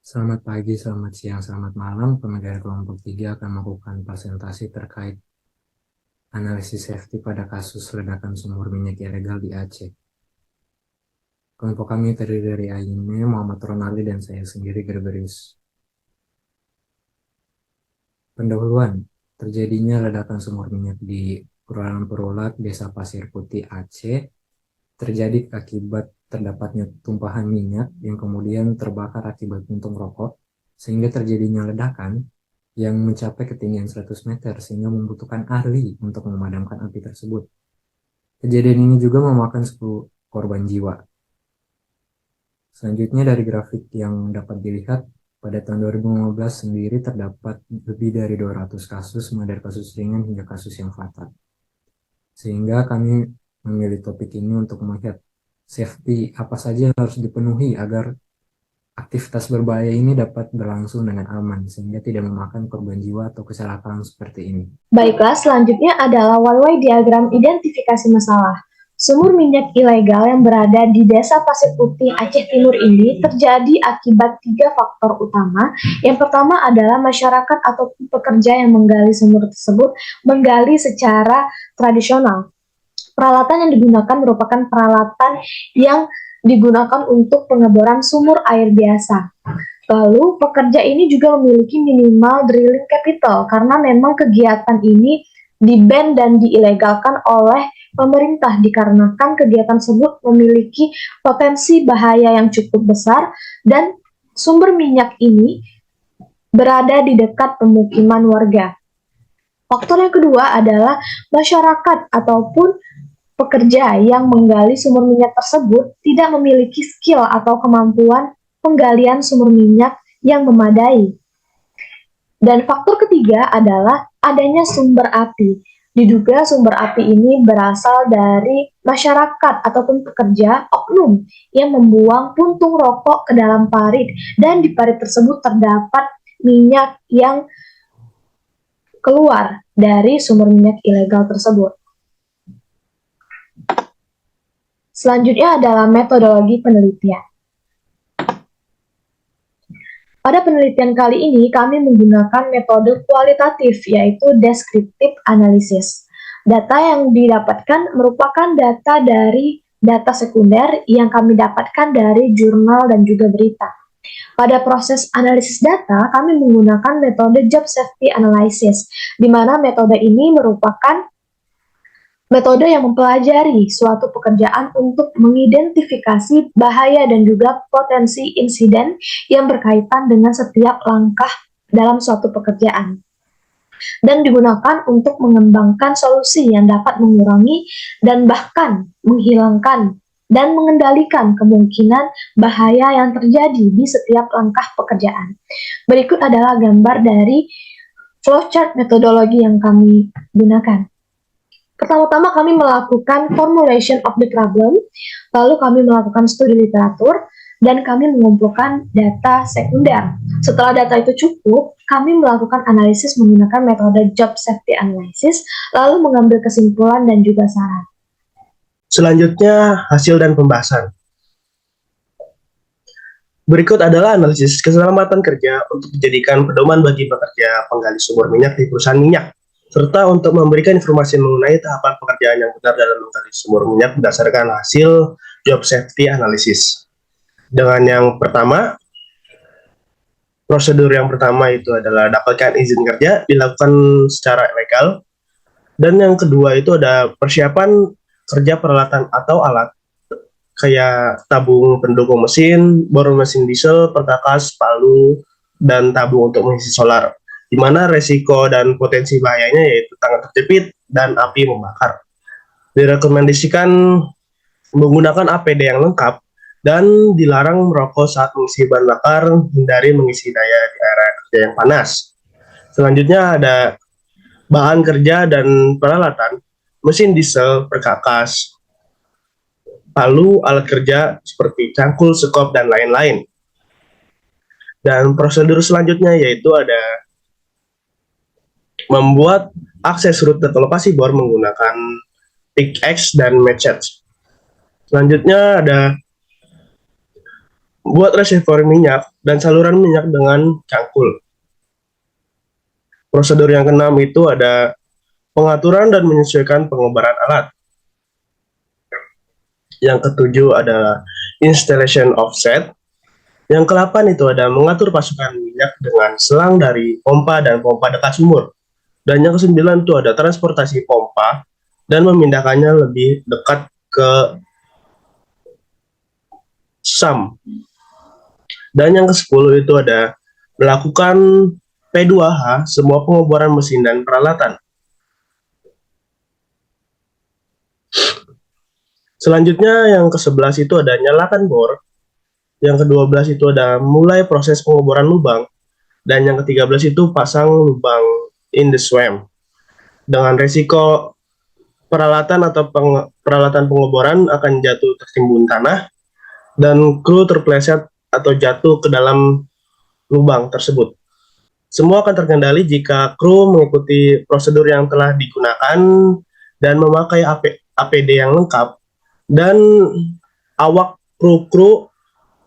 Selamat pagi, selamat siang, selamat malam. Kami dari kelompok 3 akan melakukan presentasi terkait analisis safety pada kasus ledakan sumur minyak ilegal di Aceh. Kelompok kami terdiri dari Aine, Muhammad Ronaldi, dan saya sendiri, Gregorius. Pendahuluan, terjadinya ledakan sumur minyak di Puralan Perulak, Desa Pasir Putih, Aceh, terjadi akibat terdapatnya tumpahan minyak yang kemudian terbakar akibat puntung rokok, sehingga terjadinya ledakan yang mencapai ketinggian 100 meter sehingga membutuhkan ahli untuk memadamkan api tersebut. Kejadian ini juga memakan 10 korban jiwa. Selanjutnya dari grafik yang dapat dilihat, pada tahun 2015 sendiri terdapat lebih dari 200 kasus, mulai dari kasus ringan hingga kasus yang fatal. Sehingga kami memilih topik ini untuk melihat safety apa saja yang harus dipenuhi agar aktivitas berbahaya ini dapat berlangsung dengan aman sehingga tidak memakan korban jiwa atau kecelakaan seperti ini. Baiklah, selanjutnya adalah one-way diagram identifikasi masalah. Sumur minyak ilegal yang berada di Desa Pasir Putih, Aceh Timur ini terjadi akibat 3 faktor utama. Yang pertama adalah masyarakat atau pekerja yang menggali sumur tersebut menggali secara tradisional. Peralatan yang digunakan merupakan peralatan yang digunakan untuk pengeboran sumur air biasa. Lalu pekerja ini juga memiliki minimal drilling capital karena memang kegiatan ini di-ban dan diilegalkan oleh pemerintah dikarenakan kegiatan tersebut memiliki potensi bahaya yang cukup besar dan sumber minyak ini berada di dekat pemukiman warga. Faktor yang kedua adalah masyarakat ataupun pekerja yang menggali sumur minyak tersebut tidak memiliki skill atau kemampuan penggalian sumur minyak yang memadai. Dan faktor ketiga adalah adanya sumber api. Diduga sumber api ini berasal dari masyarakat ataupun pekerja oknum yang membuang puntung rokok ke dalam parit dan di parit tersebut terdapat minyak yang keluar dari sumber minyak ilegal tersebut. Selanjutnya adalah metodologi penelitian. Pada penelitian kali ini, kami menggunakan metode kualitatif, yaitu descriptive analysis. Data yang didapatkan merupakan data dari data sekunder yang kami dapatkan dari jurnal dan juga berita. Pada proses analisis data, kami menggunakan metode job safety analysis, di mana metode ini merupakan metode yang mempelajari suatu pekerjaan untuk mengidentifikasi bahaya dan juga potensi insiden yang berkaitan dengan setiap langkah dalam suatu pekerjaan. Dan digunakan untuk mengembangkan solusi yang dapat mengurangi dan bahkan menghilangkan dan mengendalikan kemungkinan bahaya yang terjadi di setiap langkah pekerjaan. Berikut adalah gambar dari flowchart metodologi yang kami gunakan. Pertama-tama kami melakukan formulation of the problem, lalu kami melakukan studi literatur, dan kami mengumpulkan data sekunder. Setelah data itu cukup, kami melakukan analisis menggunakan metode job safety analysis, lalu mengambil kesimpulan dan juga saran. Selanjutnya, hasil dan pembahasan. Berikut adalah analisis keselamatan kerja untuk dijadikan pedoman bagi pekerja penggali sumur minyak di perusahaan minyak, serta untuk memberikan informasi mengenai tahapan pekerjaan yang benar dalam menggali sumur minyak berdasarkan hasil job safety analysis. Dengan yang pertama, prosedur yang pertama itu adalah dapatkan izin kerja dilakukan secara legal, dan yang kedua itu ada persiapan kerja peralatan atau alat kayak tabung pendukung mesin, bor mesin diesel, perkakas, palu, dan tabung untuk mengisi solar, di mana resiko dan potensi bahayanya yaitu tangan terjepit dan api membakar. Direkomendasikan menggunakan APD yang lengkap dan dilarang merokok saat mengisi bahan bakar, hindari mengisi daya di area kerja yang panas. Selanjutnya ada bahan kerja dan peralatan, mesin diesel, perkakas, palu, alat kerja seperti cangkul, sekop, dan lain-lain. Dan prosedur selanjutnya yaitu ada membuat akses rute ke lokasi bor menggunakan pickaxe dan machete. Selanjutnya ada buat reservoir minyak dan saluran minyak dengan cangkul. Prosedur yang keenam itu ada pengaturan dan menyesuaikan pengobaran alat. Yang ketujuh adalah installation offset. Yang ke-8 itu ada mengatur pasukan minyak dengan selang dari pompa dan pompa dekat sumur. Dan yang ke-9 itu ada transportasi pompa dan memindahkannya lebih dekat ke SAM. Dan yang ke-10 itu ada melakukan P2H semua pengeboran mesin dan peralatan. Selanjutnya yang ke-11 itu ada nyalakan bor. Yang ke-12 itu ada mulai proses pengeboran lubang. Dan yang ke-13 itu pasang lubang in the swamp. Dengan resiko peralatan atau peralatan pengeboran akan jatuh tertimbun tanah dan kru terpleset atau jatuh ke dalam lubang tersebut. Semua akan terkendali jika kru mengikuti prosedur yang telah digunakan dan memakai APD yang lengkap dan awak kru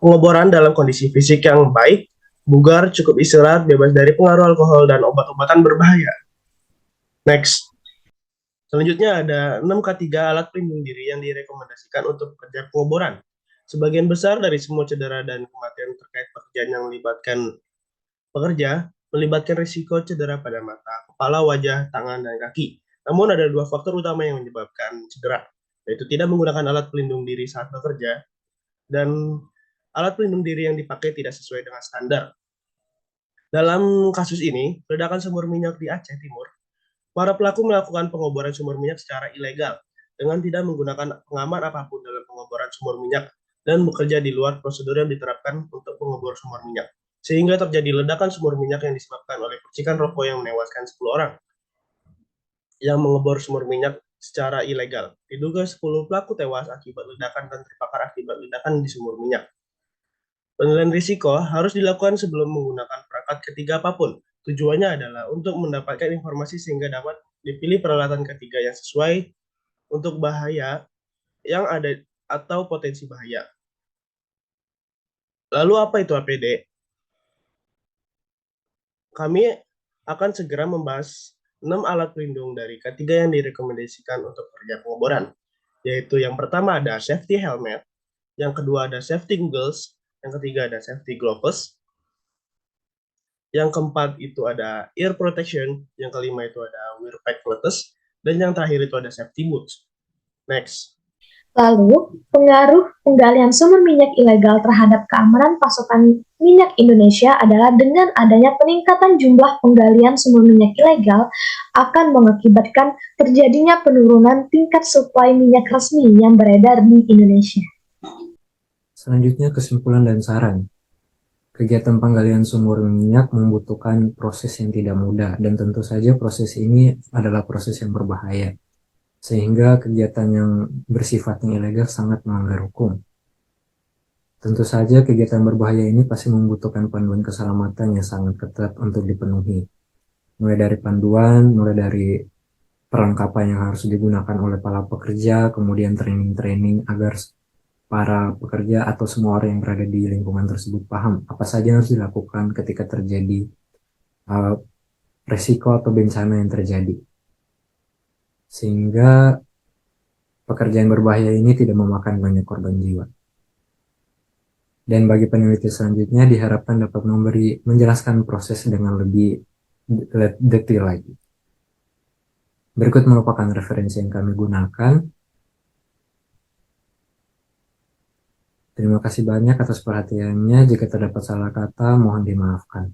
pengeboran dalam kondisi fisik yang baik, bugar, cukup istirahat, bebas dari pengaruh alkohol dan obat-obatan berbahaya. Next. Selanjutnya ada 6K3 alat pelindung diri yang direkomendasikan untuk pekerja pengeboran. Sebagian besar dari semua cedera dan kematian terkait pekerjaan yang melibatkan pekerja melibatkan risiko cedera pada mata, kepala, wajah, tangan, dan kaki. Namun ada dua faktor utama yang menyebabkan cedera, yaitu tidak menggunakan alat pelindung diri saat bekerja dan alat pelindung diri yang dipakai tidak sesuai dengan standar. Dalam kasus ini, ledakan sumur minyak di Aceh Timur, para pelaku melakukan pengeboran sumur minyak secara ilegal dengan tidak menggunakan pengaman apapun dalam pengeboran sumur minyak dan bekerja di luar prosedur yang diterapkan untuk pengeboran sumur minyak. Sehingga terjadi ledakan sumur minyak yang disebabkan oleh percikan rokok yang menewaskan 10 orang yang mengebor sumur minyak secara ilegal. Diduga 10 pelaku tewas akibat ledakan dan terbakar akibat ledakan di sumur minyak. Penilaian risiko harus dilakukan sebelum menggunakan perangkat ketiga apapun. Tujuannya adalah untuk mendapatkan informasi sehingga dapat dipilih peralatan ketiga yang sesuai untuk bahaya yang ada atau potensi bahaya. Lalu apa itu APD? Kami akan segera membahas 6 alat pelindung dari ketiga yang direkomendasikan untuk kerja pengeboran. Yaitu yang pertama ada safety helmet, yang kedua ada safety goggles, yang ketiga ada safety gloves, yang keempat itu ada ear protection, yang kelima itu ada wear pack fletes, dan yang terakhir itu ada safety boots. Next. Lalu, pengaruh penggalian sumur minyak ilegal terhadap keamanan pasokan minyak Indonesia adalah dengan adanya peningkatan jumlah penggalian sumur minyak ilegal akan mengakibatkan terjadinya penurunan tingkat suplai minyak resmi yang beredar di Indonesia. Selanjutnya kesimpulan dan saran. Kegiatan penggalian sumur minyak membutuhkan proses yang tidak mudah dan tentu saja proses ini adalah proses yang berbahaya. Sehingga kegiatan yang bersifatnya ilegal sangat melanggar hukum. Tentu saja kegiatan berbahaya ini pasti membutuhkan panduan keselamatan yang sangat ketat untuk dipenuhi. Mulai dari panduan, mulai dari perlengkapan yang harus digunakan oleh para pekerja, kemudian training-training agar para pekerja atau semua orang yang berada di lingkungan tersebut paham apa saja yang harus dilakukan ketika terjadi resiko atau bencana yang terjadi. Sehingga pekerjaan berbahaya ini tidak memakan banyak korban jiwa. Dan bagi peneliti selanjutnya diharapkan dapat menjelaskan proses dengan lebih detail lagi. Berikut merupakan referensi yang kami gunakan. Terima kasih banyak atas perhatiannya. Jika terdapat salah kata, mohon dimaafkan.